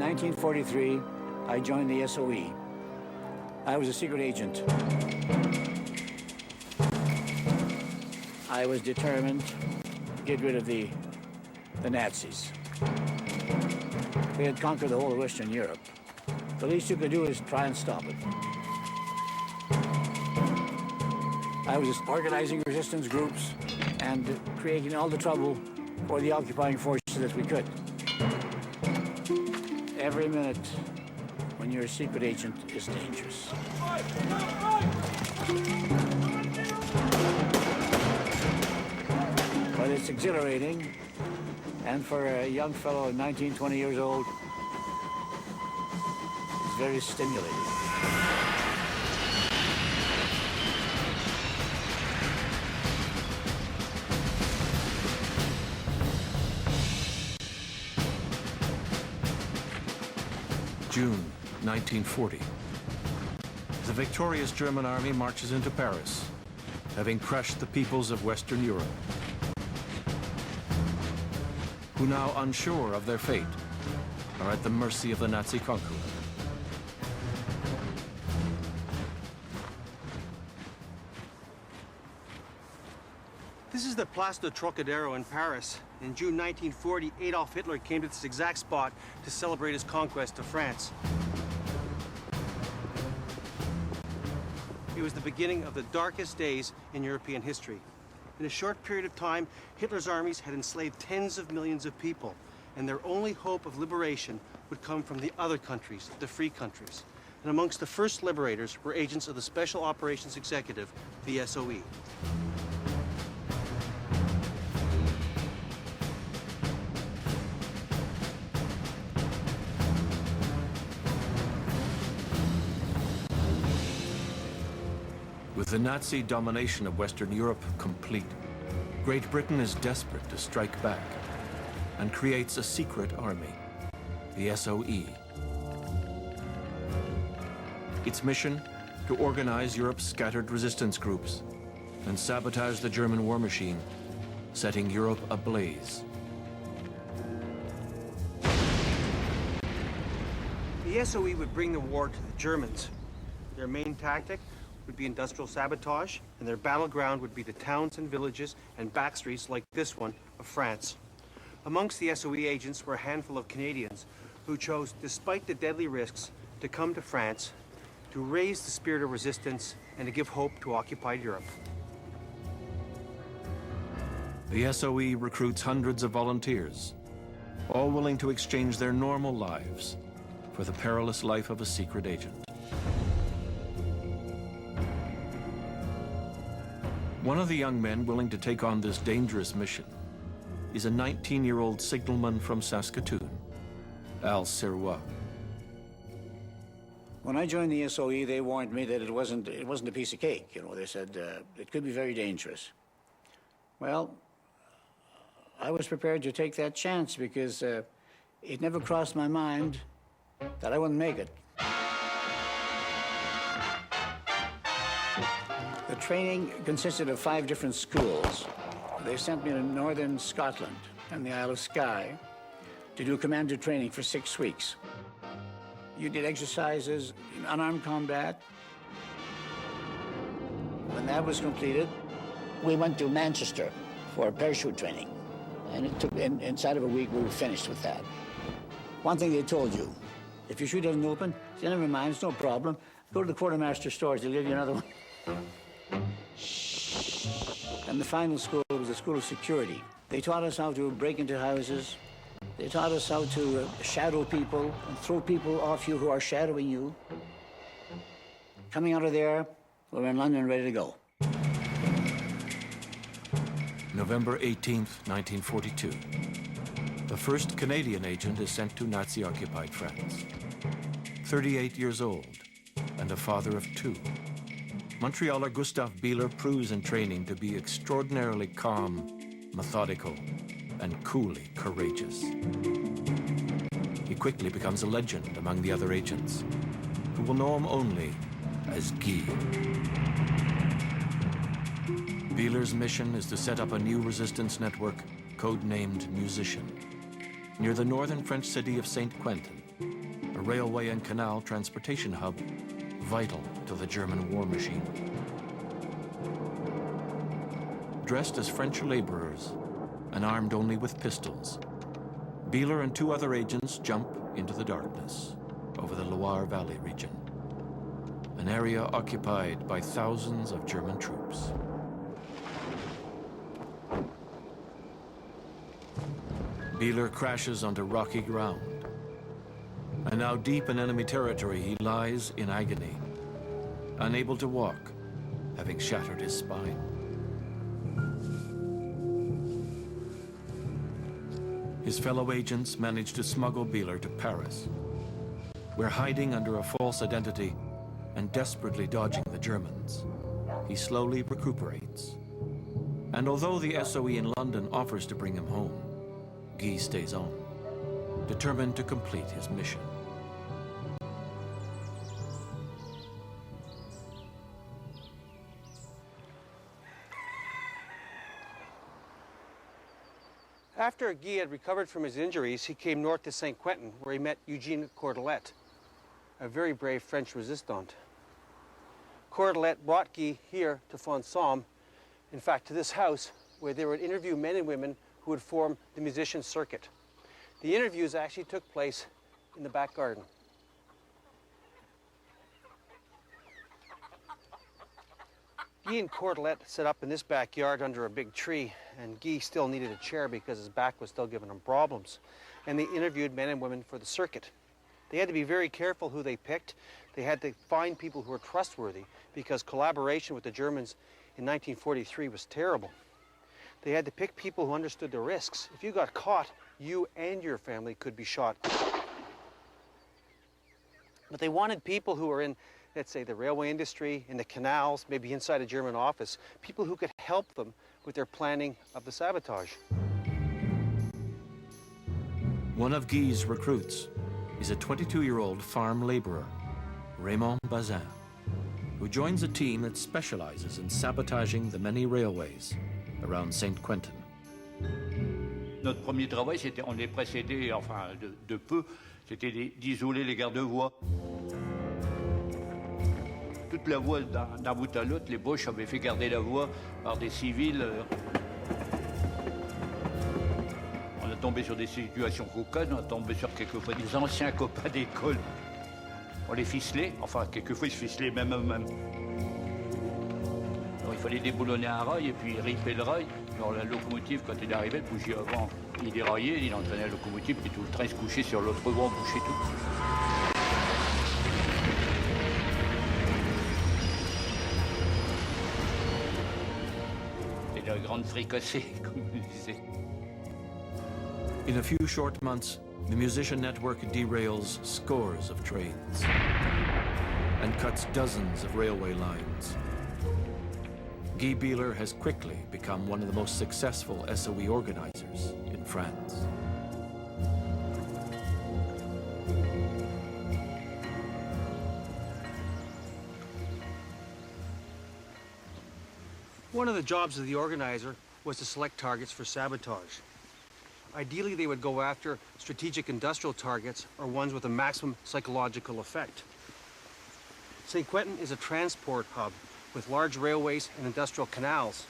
1943, I joined the SOE. I was a secret agent. I was determined to get rid of the Nazis. They had conquered the whole of Western Europe. The least you could do is try and stop it. I was organizing resistance groups and creating all the trouble for the occupying forces that we could. Every minute when you're a secret agent is dangerous. But it's exhilarating, and for a young fellow, 19, 20 years old, it's very stimulating. June 1940. The victorious German army marches into Paris, having crushed the peoples of Western Europe, who now unsure of their fate are at the mercy of the Nazi conqueror. This is the Place de Trocadero in Paris. In June 1940, Adolf Hitler came to this exact spot to celebrate his conquest of France. It was the beginning of the darkest days in European history. In a short period of time, Hitler's armies had enslaved tens of millions of people, and their only hope of liberation would come from the other countries, the free countries. And amongst the first liberators were agents of the Special Operations Executive, the SOE. With the Nazi domination of Western Europe complete, Great Britain is desperate to strike back and creates a secret army, the SOE. Its mission, to organize Europe's scattered resistance groups and sabotage the German war machine, setting Europe ablaze. The SOE would bring the war to the Germans. Their main tactic would be industrial sabotage, and their battleground would be the towns and villages and backstreets like this one of France. Amongst the SOE agents were a handful of Canadians who chose, despite the deadly risks, to come to France to raise the spirit of resistance and to give hope to occupied Europe. The SOE recruits hundreds of volunteers, all willing to exchange their normal lives for the perilous life of a secret agent. One of the young men willing to take on this dangerous mission is a 19-year-old signalman from Saskatoon, Allyre Sirois. When I joined the SOE, they warned me that it wasn't a piece of cake. You know, they said it could be very dangerous. Well, I was prepared to take that chance because it never crossed my mind that I wouldn't make it. The training consisted of 5 different schools. They sent me to northern Scotland and the Isle of Skye to do commander training for 6 weeks. You did exercises in unarmed combat. When that was completed, we went to Manchester for parachute training. And it took, inside of a week, we were finished with that. One thing they told you, if your shoe doesn't open, say, never mind, it's no problem. Go to the quartermaster stores, they'll give you another one. And the final school was the School of Security. They taught us how to break into houses. They taught us how to shadow people and throw people off you who are shadowing you. Coming out of there, we were in London ready to go. November 18th, 1942. The first Canadian agent is sent to Nazi-occupied France. 38 years old and a father of 2. Montrealer Guy Bieler proves in training to be extraordinarily calm, methodical, and coolly courageous. He quickly becomes a legend among the other agents, who will know him only as Guy. Bieler's mission is to set up a new resistance network, codenamed Musician, near the northern French city of St. Quentin, railway and canal transportation hub, vital to the German war machine. Dressed as French laborers and armed only with pistols, Bieler and 2 other agents jump into the darkness over the Loire Valley region, an area occupied by thousands of German troops. Bieler crashes onto rocky ground, and now deep in enemy territory, he lies in agony, unable to walk, having shattered his spine. His fellow agents manage to smuggle Bieler to Paris, where, hiding under a false identity and desperately dodging the Germans, he slowly recuperates. And although the SOE in London offers to bring him home, Guy stays on, determined to complete his mission. After Guy had recovered from his injuries, he came north to St. Quentin, where he met Eugene Cordelet, a very brave French resistant. Cordelet brought Guy here to Fonsomme, in fact, to this house, where they would interview men and women who would form the musician circuit. The interviews actually took place in the back garden. Guy and Cordelet set up in this backyard under a big tree, and Guy still needed a chair because his back was still giving him problems. And they interviewed men and women for the circuit. They had to be very careful who they picked. They had to find people who were trustworthy because collaboration with the Germans in 1943 was terrible. They had to pick people who understood the risks. If you got caught, you and your family could be shot. But they wanted people who were in, let's say, the railway industry, in the canals, maybe inside a German office, people who could help them with their planning of the sabotage. One of Guy's recruits is a 22-year-old farm laborer, Raymond Bazin, who joins a team that specializes in sabotaging the many railways around St. Quentin. Notre premier travail, c'était, on les précédait, enfin, de peu, c'était d'isoler les garde-voies. Toute la voie d'un bout à l'autre, les Boches avaient fait garder la voie par des civils. On a tombé sur des situations cocasses, on a tombé sur quelquefois des anciens copains d'école. On les ficelait, enfin, quelquefois ils se ficelaient même eux-mêmes. Alors, il fallait déboulonner un rail et puis riper le rail. Alors la locomotive, quand il arrivait, le bougie avant, il déraillait, il entraînait la locomotive, puis tout le train se couchait sur l'autre voie, on bouchait tout. C'était la grande fricassée, comme on disait. In a few short months, the musician network derails scores of trains and cuts dozens of railway lines. Guy Bieler has quickly become one of the most successful SOE organizers in France. One of the jobs of the organizer was to select targets for sabotage. Ideally, they would go after strategic industrial targets or ones with a maximum psychological effect. St. Quentin is a transport hub with large railways and industrial canals.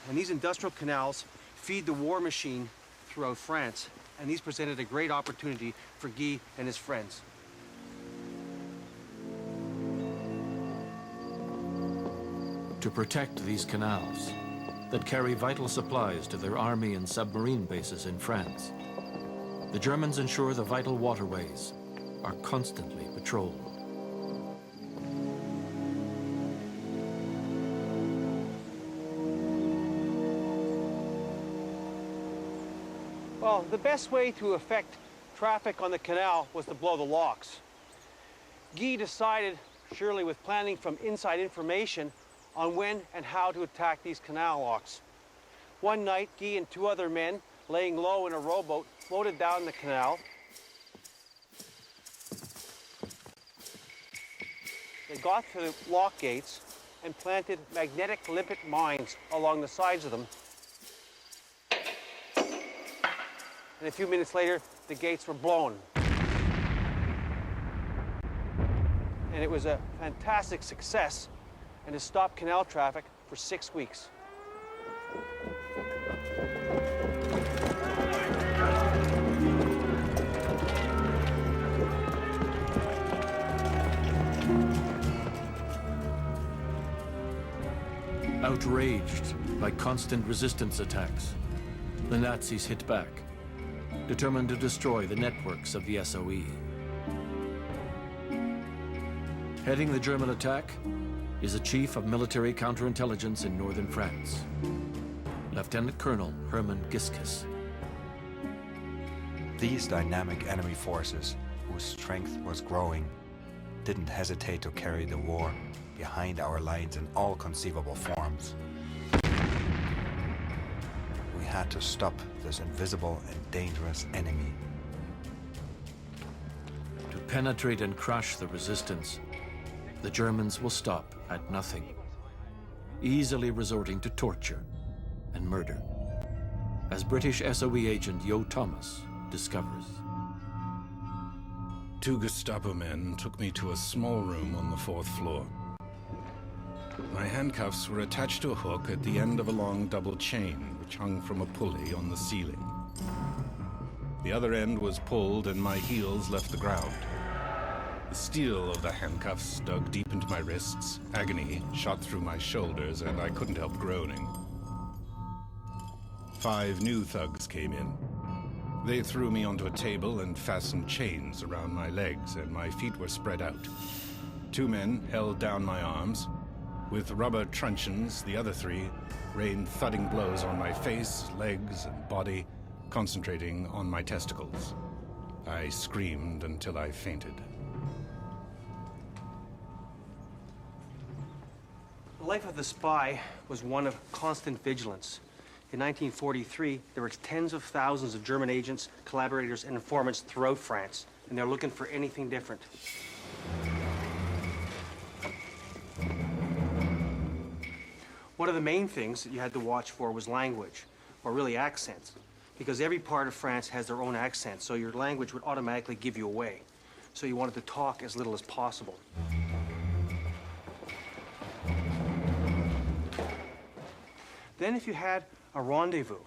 And these industrial canals feed the war machine throughout France, and these presented a great opportunity for Guy and his friends. To protect these canals that carry vital supplies to their army and submarine bases in France, the Germans ensure the vital waterways are constantly patrolled. Well, the best way to affect traffic on the canal was to blow the locks. Guy decided, surely with planning from inside information, on when and how to attack these canal locks. One night, Guy and 2 other men, laying low in a rowboat, floated down the canal. They got to the lock gates and planted magnetic limpet mines along the sides of them. And a few minutes later, the gates were blown. and it was a fantastic success, and it stopped canal traffic for 6 weeks. Outraged by constant resistance attacks, the Nazis hit back, determined to destroy the networks of the SOE. Heading the German attack is a chief of military counterintelligence in northern France, Lieutenant Colonel Hermann Giskus. These dynamic enemy forces, whose strength was growing, didn't hesitate to carry the war behind our lines in all conceivable forms. We had to stop this invisible and dangerous enemy. To penetrate and crush the resistance, the Germans will stop at nothing, easily resorting to torture and murder, as British SOE agent Yo Thomas discovers. 2 Gestapo men took me to a small room on the 4th floor. My handcuffs were attached to a hook at the end of a long double chain, which hung from a pulley on the ceiling. The other end was pulled and my heels left the ground. The steel of the handcuffs dug deep into my wrists, agony shot through my shoulders, and I couldn't help groaning. 5 new thugs came in. They threw me onto a table and fastened chains around my legs, and my feet were spread out. 2 men held down my arms. With rubber truncheons, the other 3 rained thudding blows on my face, legs, and body, concentrating on my testicles. I screamed until I fainted. The life of the spy was one of constant vigilance. In 1943, there were tens of thousands of German agents, collaborators, and informants throughout France, and they're looking for anything different. One of the main things that you had to watch for was language, or really accents, because every part of France has their own accent, so your language would automatically give you away. So you wanted to talk as little as possible. Then if you had a rendezvous,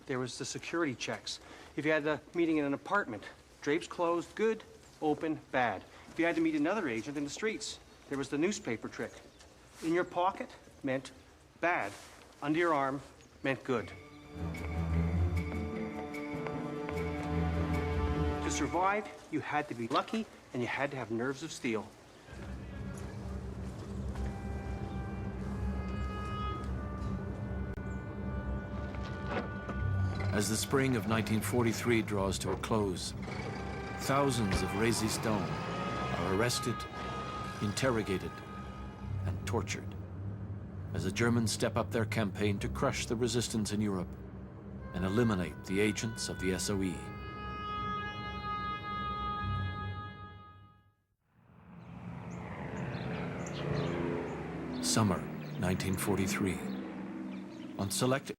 there was the security checks. If you had a meeting in an apartment, drapes closed, good, open, bad. If you had to meet another agent in the streets, there was the newspaper trick. In your pocket meant bad. Under your arm meant good. To survive, you had to be lucky and you had to have nerves of steel. As the spring of 1943 draws to a close, thousands of résistants are arrested, interrogated, and tortured as the Germans step up their campaign to crush the resistance in Europe and eliminate the agents of the SOE. Summer 1943. On select